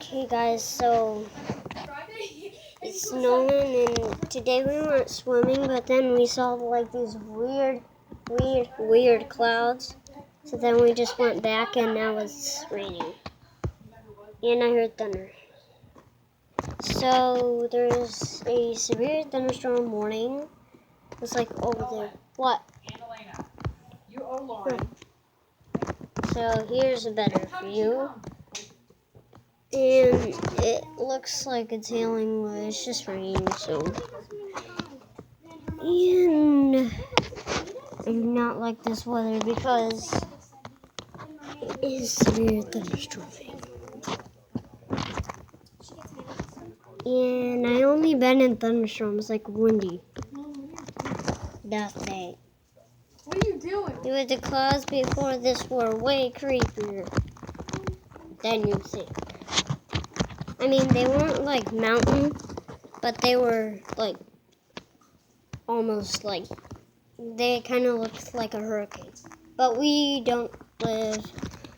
Okay guys, so it's snowing and today we weren't swimming, but then we saw like these weird clouds. So then we just went back and now it's raining. And I heard thunder. So there's a severe thunderstorm warning. It's like over there. What? You owe Lauren. So here's a better view. And it looks like it's hailing, but it's just raining, so. And I do not like this weather because it is severe thunderstorming. And I only been in thunderstorms like windy. Nothing. What are you doing? With the clouds before this were way creepier than you think. I mean, they weren't like mountain, but they were like almost like, they kind of looked like a hurricane. But we don't live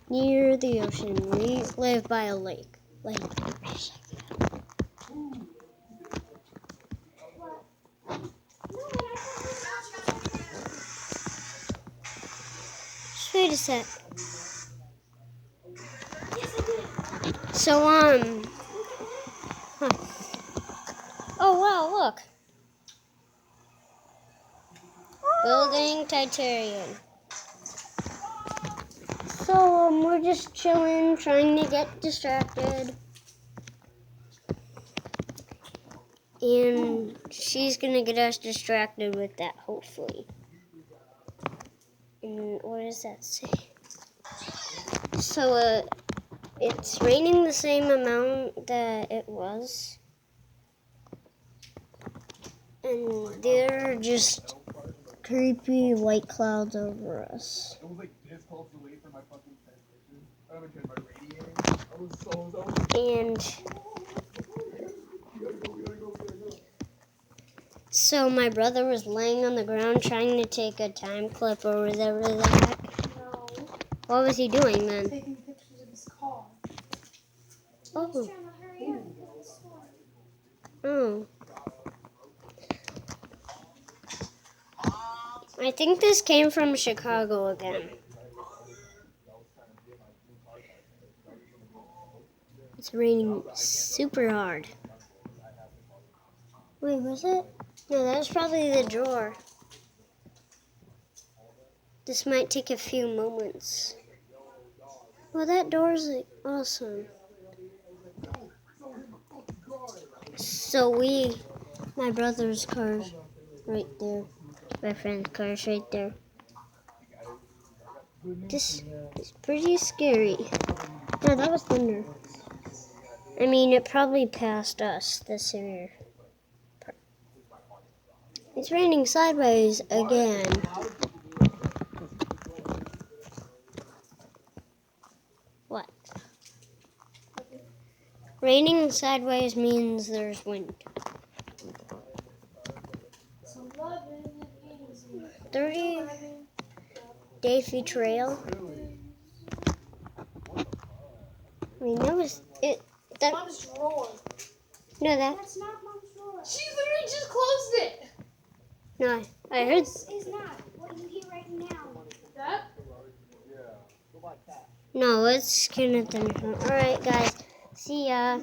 near the ocean. We live by a lake. Like, just wait a sec. So, huh. Oh wow, look. Building Titanium. So, we're just chilling, trying to get distracted. And she's gonna get us distracted with that, hopefully. And what does that say? So, it's raining the same amount that it was. And there are just creepy white clouds over us. It was like this close away from my fucking transmission. I haven't turned my radiator. I was so. And We gotta go. so my brother was laying on the ground trying to take a time clip or whatever the heck. No. What was he doing then? Taking pictures of his car. Oh. He's trying to hurry up and get this store. Oh. I think this came from Chicago again. It's raining super hard. Wait, was it? No, that was probably the drawer. This might take a few moments. Well, that door's like awesome. So my brother's car's right there. My friend's car's right there. This is pretty scary. No, that was thunder. I mean, it probably passed us, the severe part. It's raining sideways again. What? Raining sideways means there's wind. 30 Davy Trail. I mean, that was it. That, Mom's drawer. no, That's not Mom's drawer. She literally just closed it. no, I heard. This is not what you hear right now. That? No, it's kind of thunderstorm. Alright, guys. See ya.